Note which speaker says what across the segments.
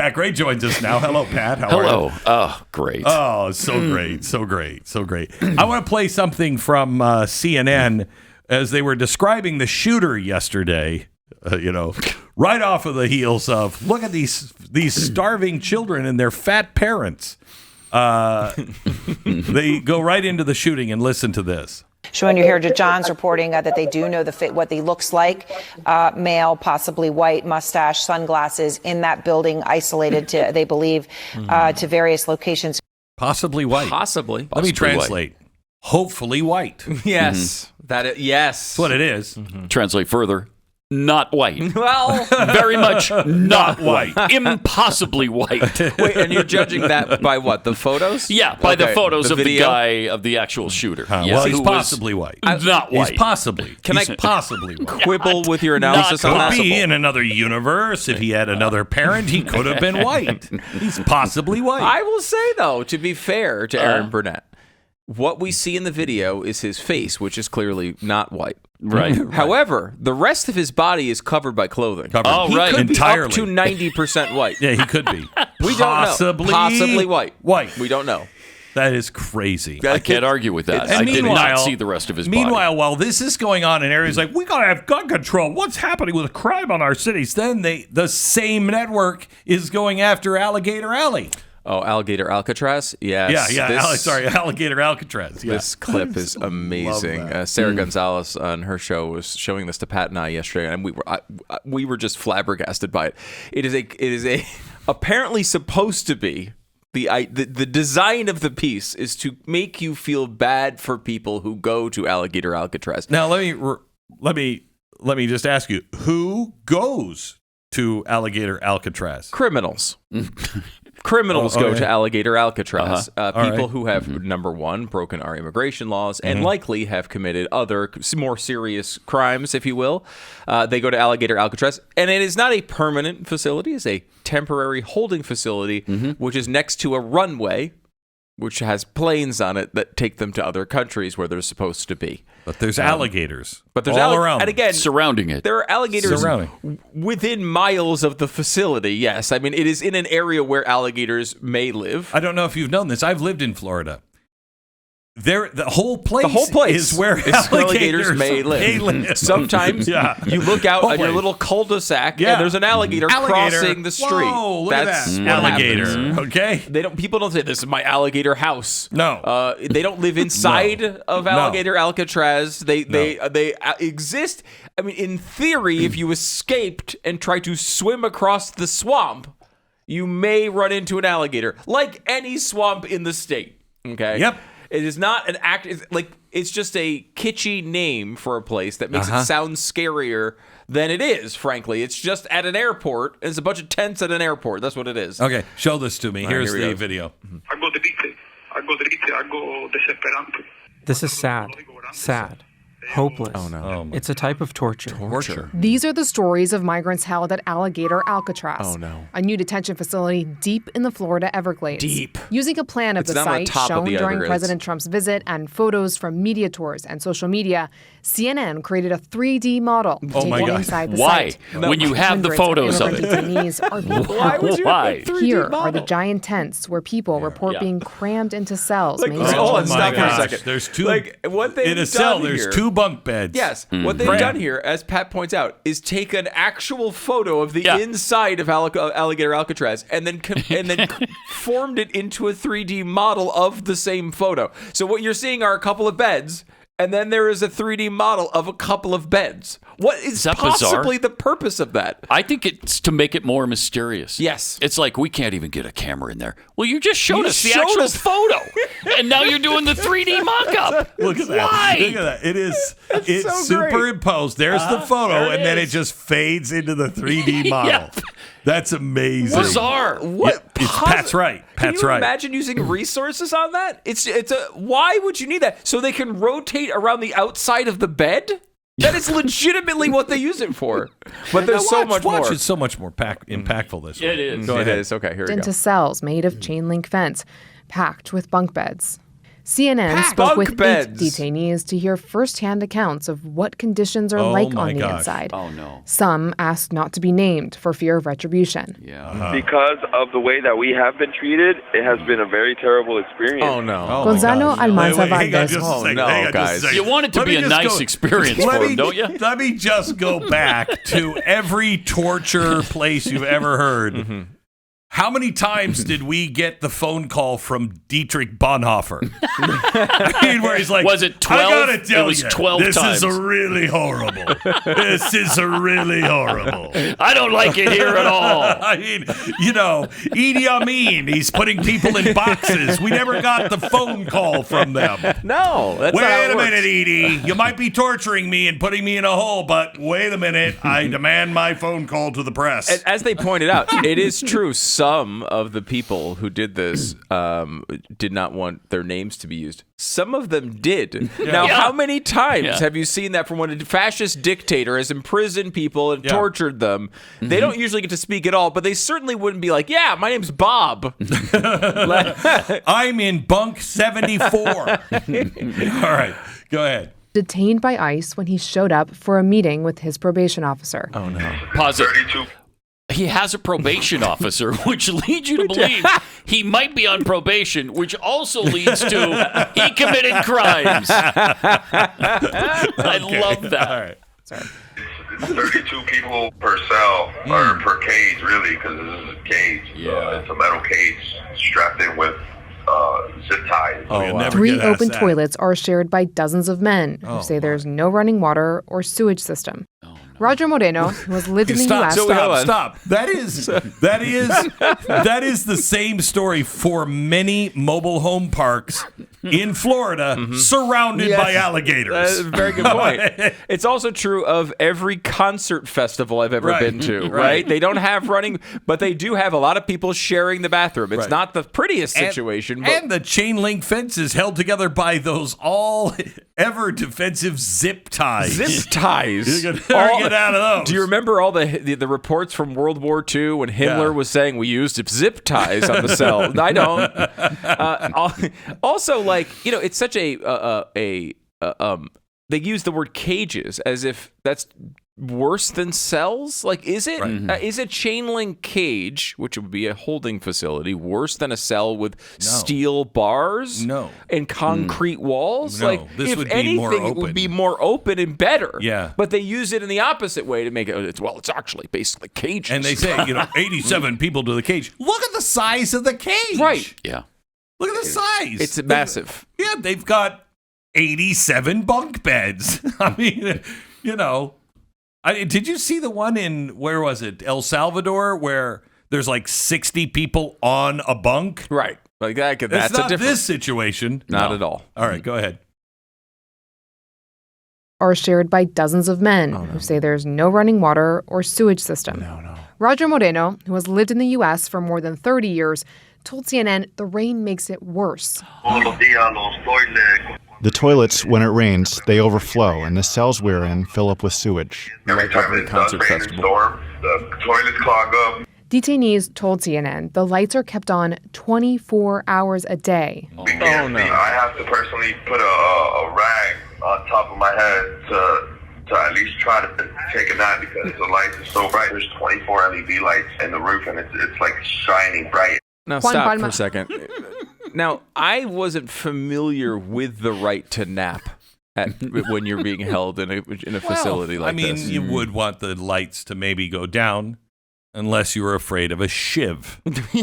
Speaker 1: Pat Gray joins us now. Hello, Pat. How are you?
Speaker 2: Hello. Oh, great.
Speaker 1: Oh, so great. So great. So great. I want to play something from CNN as they were describing the shooter yesterday, right off of the heels of, look at these starving children and their fat parents. They go right into the shooting and listen to this.
Speaker 3: Showing you here, John's reporting that they do know what he looks like. Male, possibly white, mustache, sunglasses, in that building, isolated to, they believe, to various locations.
Speaker 1: Possibly white.
Speaker 4: Possibly.
Speaker 1: Let me translate. White. Hopefully white.
Speaker 4: Yes. Yes.
Speaker 1: That's what it is.
Speaker 2: Mm-hmm. Translate further. Not white.
Speaker 4: Well,
Speaker 2: very much not white. Impossibly white.
Speaker 4: Wait, and you're judging that by what? The photos?
Speaker 2: Yeah, by the photos of
Speaker 4: video?
Speaker 2: the guy, of the actual shooter.
Speaker 1: Well, he's possibly white.
Speaker 2: Not white.
Speaker 1: He's possibly.
Speaker 4: Can
Speaker 1: he's
Speaker 4: I
Speaker 1: possibly white.
Speaker 4: quibble with your analysis on that?
Speaker 1: Could be in another universe. If he had another parent, he could have been white. He's possibly white.
Speaker 4: I will say, though, to be fair to Aaron Burnett, what we see in the video is his face, which is clearly not white.
Speaker 2: Right.
Speaker 4: However, the rest of his body is covered by clothing.
Speaker 2: Oh,
Speaker 4: he
Speaker 2: right.
Speaker 4: could
Speaker 1: Entirely.
Speaker 4: be up to 90% white.
Speaker 1: Yeah, he could be.
Speaker 4: We don't know. Possibly white.
Speaker 1: White.
Speaker 4: We don't know.
Speaker 1: That is crazy.
Speaker 2: I can't argue with that. I did not see the rest of his body.
Speaker 1: Meanwhile, while this is going on in areas like, we got to have gun control, what's happening with crime on our cities? Then the same network is going after Alligator Alley.
Speaker 4: Oh, Alligator Alcatraz? Yes.
Speaker 1: Yeah. Alligator Alcatraz. Yeah.
Speaker 4: This clip is amazing. Sarah Gonzalez on her show was showing this to Pat and I yesterday, and we were just flabbergasted by it. It is a apparently supposed to be the design of the piece is to make you feel bad for people who go to Alligator Alcatraz.
Speaker 1: Now let me just ask you, who goes to Alligator Alcatraz?
Speaker 4: Criminals. Criminals go to Alligator Alcatraz. People
Speaker 1: right.
Speaker 4: who have, number one, broken our immigration laws and likely have committed other more serious crimes, if you will. They go to Alligator Alcatraz. And it is not a permanent facility. It's a temporary holding facility, which is next to a runway, which has planes on it that take them to other countries where they're supposed to be.
Speaker 1: But there's alligators.
Speaker 4: But there's
Speaker 1: all around.
Speaker 4: And again,
Speaker 2: surrounding it.
Speaker 4: There are alligators
Speaker 1: surrounding.
Speaker 4: Within miles of the facility, yes. I mean, it is in an area where alligators may live.
Speaker 1: I don't know if you've known this. I've lived in Florida. The whole place is where
Speaker 4: alligators may live. Sometimes you look out on your little cul-de-sac and there's an alligator crossing the street.
Speaker 1: Whoa, look at that. Alligator. Okay.
Speaker 4: People don't say, this is my alligator house.
Speaker 1: No.
Speaker 4: They don't live inside of Alligator Alcatraz. They exist. I mean, in theory, if you escaped and tried to swim across the swamp, you may run into an alligator, like any swamp in the state. Okay?
Speaker 1: Yep.
Speaker 4: It is not an act. It's just a kitschy name for a place that makes it sound scarier than it is. Frankly, it's just at an airport. It's a bunch of tents at an airport. That's what it is.
Speaker 1: Okay, show this to me. Here's the video.
Speaker 5: This is sad. Hopeless.
Speaker 4: Oh, no.
Speaker 5: It's a type of torture.
Speaker 6: These are the stories of migrants held at Alligator Alcatraz.
Speaker 4: Oh, no.
Speaker 6: A new detention facility deep in the Florida Everglades.
Speaker 4: Deep.
Speaker 6: Using a plan of
Speaker 4: It's
Speaker 6: the
Speaker 4: not on the
Speaker 6: site
Speaker 4: top of
Speaker 6: shown
Speaker 4: the
Speaker 6: during
Speaker 4: Everglades.
Speaker 6: President Trump's visit and photos from media tours and social media, CNN created a 3D model taken
Speaker 1: my God.
Speaker 6: inside the
Speaker 2: Why?
Speaker 6: site.
Speaker 2: When you have the
Speaker 6: Hundreds
Speaker 2: photos of it.
Speaker 6: detainees are being
Speaker 4: Why
Speaker 6: held.
Speaker 4: would you have a 3D
Speaker 6: Here
Speaker 4: model?
Speaker 6: are the giant tents where people report being crammed into cells. made of
Speaker 4: hold on,
Speaker 1: my
Speaker 4: stop for a
Speaker 1: gosh.
Speaker 4: second.
Speaker 1: There's two.
Speaker 4: What they've
Speaker 1: in a cell,
Speaker 4: done
Speaker 1: there's
Speaker 4: here-
Speaker 1: 2 bunk beds.
Speaker 4: Yes. What they've done here, as Pat points out, is take an actual photo of the inside of Alligator Alcatraz and then formed it into a 3D model of the same photo. So what you're seeing are a couple of beds, and then there is a 3D model of a couple of beds. What is
Speaker 2: that
Speaker 4: possibly
Speaker 2: bizarre?
Speaker 4: the purpose of that?
Speaker 2: I think it's to make it more mysterious.
Speaker 4: Yes.
Speaker 2: It's like, we can't even get a camera in there. Well, you just showed
Speaker 4: You
Speaker 2: us the
Speaker 4: showed
Speaker 2: actual
Speaker 4: us-
Speaker 2: photo. And now you're doing the 3D mock-up.
Speaker 1: Look at that.
Speaker 2: Why?
Speaker 1: Look at that. It's
Speaker 4: so great.
Speaker 1: superimposed. There's the photo, and then it just fades into the 3D model.
Speaker 2: Yep.
Speaker 1: That's amazing.
Speaker 2: Bizarre.
Speaker 4: What?
Speaker 1: Pat's right.
Speaker 4: Can
Speaker 1: Pat's
Speaker 4: you
Speaker 1: right.
Speaker 4: imagine using resources on that? Why would you need that? So they can rotate around the outside of the bed? That is legitimately what they use it for. But there's so much more.
Speaker 1: It's so much more impactful this way.
Speaker 2: It is.
Speaker 1: Go ahead.
Speaker 4: It is. Okay, here we
Speaker 6: into
Speaker 4: go.
Speaker 6: cells made of chain link fence, packed with bunk beds. CNN spoke with 8
Speaker 4: beds.
Speaker 6: detainees to hear firsthand accounts of what conditions are like on the inside.
Speaker 2: Oh, no.
Speaker 6: Some asked not to be named for fear of retribution.
Speaker 2: Yeah.
Speaker 7: Because of the way that we have been treated, it has been a very terrible experience.
Speaker 4: Oh, no.
Speaker 6: Gonzalo Almanza
Speaker 1: Hang on
Speaker 6: Valdez.
Speaker 1: just a
Speaker 4: Oh,
Speaker 1: second.
Speaker 4: no,
Speaker 1: Hang on just a
Speaker 4: guys.
Speaker 1: second.
Speaker 2: You want it to
Speaker 1: Let
Speaker 2: be
Speaker 1: me
Speaker 2: a
Speaker 1: just
Speaker 2: nice experience for him, don't you?
Speaker 1: Let me just go back to every torture place you've ever heard.
Speaker 4: Mm-hmm.
Speaker 1: How many times did we get the phone call from Dietrich Bonhoeffer? I mean, where he's like,
Speaker 2: Was it 12?
Speaker 1: I gotta tell
Speaker 2: It was
Speaker 1: you,
Speaker 2: 12
Speaker 1: this
Speaker 2: times.
Speaker 1: is really horrible. This is really horrible.
Speaker 2: I don't like it here at all.
Speaker 1: I mean, Idi Amin, he's putting people in boxes. We never got the phone call from them.
Speaker 4: No, that's not how
Speaker 1: Wait
Speaker 4: it
Speaker 1: a
Speaker 4: works.
Speaker 1: minute, Edie. You might be torturing me and putting me in a hole, but wait a minute. I demand my phone call to the press.
Speaker 4: And as they pointed out, it is true. Some of the people who did this did not want their names to be used. Some of them did. Now, how many times have you seen that from when a fascist dictator has imprisoned people and tortured them? They don't usually get to speak at all, but they certainly wouldn't be like, yeah, my name's Bob.
Speaker 1: I'm in bunk 74. All right, go ahead.
Speaker 6: Detained by ICE when he showed up for a meeting with his probation officer.
Speaker 4: Oh, no.
Speaker 2: Pause it.
Speaker 7: 32.
Speaker 2: He has a probation officer, which leads you to believe he might be on probation, which also leads to he committed crimes. I love that.
Speaker 1: All right.
Speaker 6: Sorry.
Speaker 7: 32 people per cell, or per cage, really, because this is a cage.
Speaker 2: Yeah.
Speaker 7: It's a metal cage strapped in with zip ties.
Speaker 1: Oh, you'll never
Speaker 6: 3
Speaker 1: get asked
Speaker 6: open
Speaker 1: that.
Speaker 6: toilets are shared by dozens of men who say there's no running water or sewage system. Roger Moreno, who has lived in the U.S.
Speaker 1: Stop. That is the same story for many mobile home parks in Florida surrounded by alligators.
Speaker 4: That's a very good point. It's also true of every concert festival I've ever been to, right? They don't have running, but they do have a lot of people sharing the bathroom. It's not the prettiest situation. But
Speaker 1: And the chain link fence is held together by those all ever defensive zip ties.
Speaker 4: zip ties.
Speaker 1: You can never get out of those.
Speaker 4: Do you remember all the reports from World War II when Himmler was saying we used zip ties on the cell? I don't. Also, it's such they use the word cages as if that's worse than cells. Is it? Is a chain link cage, which would be a holding facility, worse than a cell with steel bars?
Speaker 1: No.
Speaker 4: And concrete walls?
Speaker 1: No. This
Speaker 4: if
Speaker 1: would be
Speaker 4: anything,
Speaker 1: more
Speaker 4: it
Speaker 1: open.
Speaker 4: would be more open and better.
Speaker 1: Yeah.
Speaker 4: But they use it in the opposite way to make it. It's actually basically cages.
Speaker 1: And they say, 87 people to the cage. Look at the size of the cage.
Speaker 4: Right.
Speaker 2: Yeah.
Speaker 1: Look at the size.
Speaker 4: It's massive.
Speaker 1: Yeah, they've got 87 bunk beds. I mean, did you see the one in, where was it, El Salvador, where there's 60 people on a bunk?
Speaker 4: Right. That's
Speaker 1: It's not
Speaker 4: a different.
Speaker 1: this situation.
Speaker 4: Not
Speaker 1: No.
Speaker 4: at all.
Speaker 1: All right, go ahead.
Speaker 6: are shared by dozens of men who say there's no running water or sewage system.
Speaker 4: No.
Speaker 6: Roger Moreno, who has lived in the U.S. for more than 30 years, told CNN the rain makes it worse.
Speaker 8: The toilets, when it rains, they overflow, and the cells we're in fill up with sewage.
Speaker 7: Every time
Speaker 4: every
Speaker 7: it's
Speaker 4: concert
Speaker 7: a raining
Speaker 4: festival.
Speaker 7: storm, the toilets clog up.
Speaker 6: Detainees told CNN the lights are kept on 24 hours a day.
Speaker 7: We can't
Speaker 4: no.
Speaker 7: sleep. I have to personally put a rag on top of my head to at least try to take a nap because the lights are so bright. There's 24 LED lights in the roof, and it's shining bright.
Speaker 4: Now
Speaker 6: Juan
Speaker 4: stop
Speaker 6: Palma.
Speaker 4: for a second. Now, I wasn't familiar with the right to nap when you're being held in a facility like this.
Speaker 1: I mean, you would want the lights to maybe go down unless you were afraid of a shiv. Let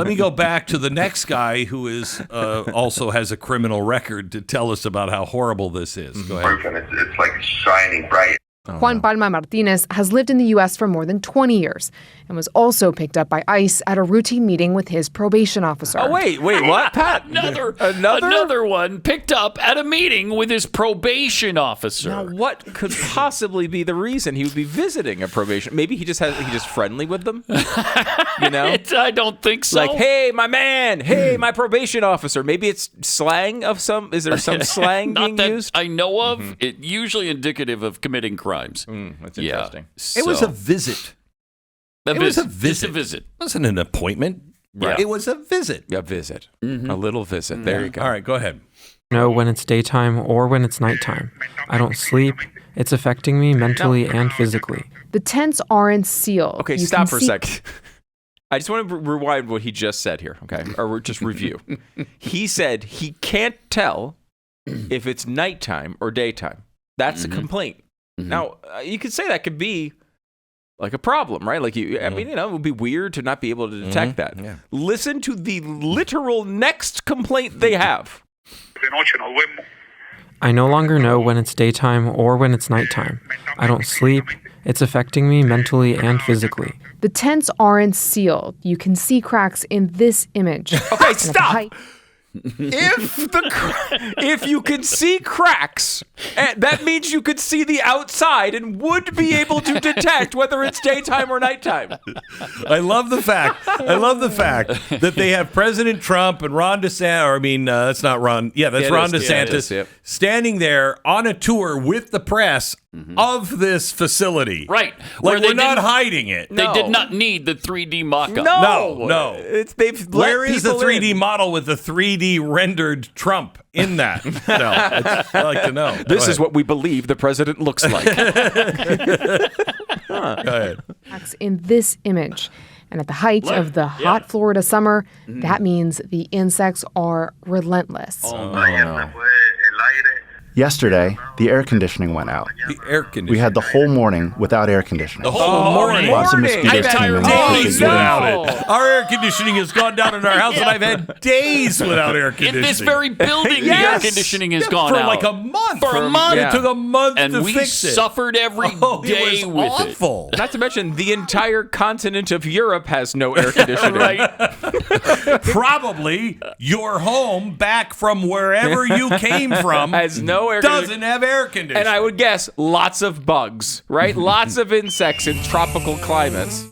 Speaker 1: me go back to the next guy who is also has a criminal record to tell us about how horrible this is. Go ahead.
Speaker 7: Roof, and it's shining bright.
Speaker 6: Juan Palma Martinez has lived in the U.S. for more than 20 years and was also picked up by ICE at a routine meeting with his probation officer.
Speaker 4: Oh, wait, what, Pat?
Speaker 2: Another one picked up at a meeting with his probation officer.
Speaker 4: Now, what could possibly be the reason he would be visiting a probation? Maybe he's just friendly with them.
Speaker 2: I don't think so.
Speaker 4: Like, hey, my man. Hey, my probation officer. Maybe it's slang of some. Is there some slang
Speaker 2: Not
Speaker 4: being
Speaker 2: that
Speaker 4: used?
Speaker 2: I know of. It usually indicative of committing crimes.
Speaker 4: That's interesting.
Speaker 1: It was a visit.
Speaker 2: It
Speaker 1: was a
Speaker 2: It's
Speaker 1: visit.
Speaker 2: a visit.
Speaker 1: It wasn't an appointment.
Speaker 2: Yeah.
Speaker 1: It was a visit.
Speaker 4: A visit. A little visit. There you go.
Speaker 1: All right, go ahead.
Speaker 5: Know when it's daytime or when it's nighttime. I don't sleep. It's affecting me mentally and physically.
Speaker 6: The tents aren't sealed.
Speaker 4: Okay,
Speaker 6: You
Speaker 4: stop
Speaker 6: can
Speaker 4: for a
Speaker 6: see-
Speaker 4: second. I just want to rewind what he just said here, okay? Or just review. He said he can't tell if it's nighttime or daytime. That's a complaint. Now, you could say that could be like a problem, right? Like, I mean, it would be weird to not be able to detect that.
Speaker 1: Yeah.
Speaker 4: Listen to the literal next complaint they have.
Speaker 5: I no longer know when it's daytime or when it's nighttime. I don't sleep. It's affecting me mentally and physically.
Speaker 6: The tents aren't sealed. You can see cracks in this image.
Speaker 4: Okay,
Speaker 6: And at the
Speaker 4: stop.
Speaker 6: height-
Speaker 4: If you can see cracks, that means you could see the outside and would be able to detect whether it's daytime or nighttime.
Speaker 1: I love the fact that they have President Trump and Ron DeSantis, or I mean, that's not Ron. Yeah, that's
Speaker 4: Yeah, it
Speaker 1: Ron
Speaker 4: is. Yeah, it
Speaker 1: DeSantis
Speaker 4: is, yep.
Speaker 1: standing there on a tour with the press of this facility.
Speaker 2: Right.
Speaker 1: Like
Speaker 2: Where they
Speaker 1: we're not
Speaker 2: didn't-
Speaker 1: hiding it.
Speaker 2: They
Speaker 4: No.
Speaker 2: did not need the 3D mock-up.
Speaker 1: No.
Speaker 4: They've
Speaker 1: Where
Speaker 4: let
Speaker 1: is the
Speaker 4: people
Speaker 1: 3D
Speaker 4: in.
Speaker 1: model with the 3D rendered Trump in that? No, I'd like to know.
Speaker 4: This is what we believe the president looks like.
Speaker 1: Go ahead.
Speaker 6: cracks in this image. And at the height of the hot Florida summer, that means the insects are relentless.
Speaker 8: Yesterday, the air conditioning went out.
Speaker 1: The air conditioning.
Speaker 8: We had the whole morning without air conditioning.
Speaker 1: the whole morning.
Speaker 8: Lots of
Speaker 4: morning.
Speaker 8: mosquitoes
Speaker 2: I'm
Speaker 8: came in.
Speaker 2: tired.
Speaker 8: and
Speaker 1: Days
Speaker 8: couldn't get in.
Speaker 1: without it. Our air conditioning has gone down in our house, and I've had days without air
Speaker 2: In
Speaker 1: conditioning.
Speaker 2: this very building, the air
Speaker 1: Yes.
Speaker 2: conditioning has
Speaker 1: Yeah,
Speaker 2: gone
Speaker 1: for
Speaker 2: out.
Speaker 1: like a month.
Speaker 2: For a month.
Speaker 1: It took a month
Speaker 2: and
Speaker 1: to
Speaker 2: we
Speaker 1: fix it.
Speaker 2: suffered every
Speaker 1: Oh,
Speaker 2: day
Speaker 1: it was
Speaker 2: with
Speaker 1: awful.
Speaker 4: Not to mention, the entire continent of Europe has no air conditioning.
Speaker 2: Right.
Speaker 1: Probably your home back from wherever you came from
Speaker 4: Has no air
Speaker 1: doesn't have air conditioning.
Speaker 4: And I would guess lots of bugs, right? Lots of insects in tropical climates.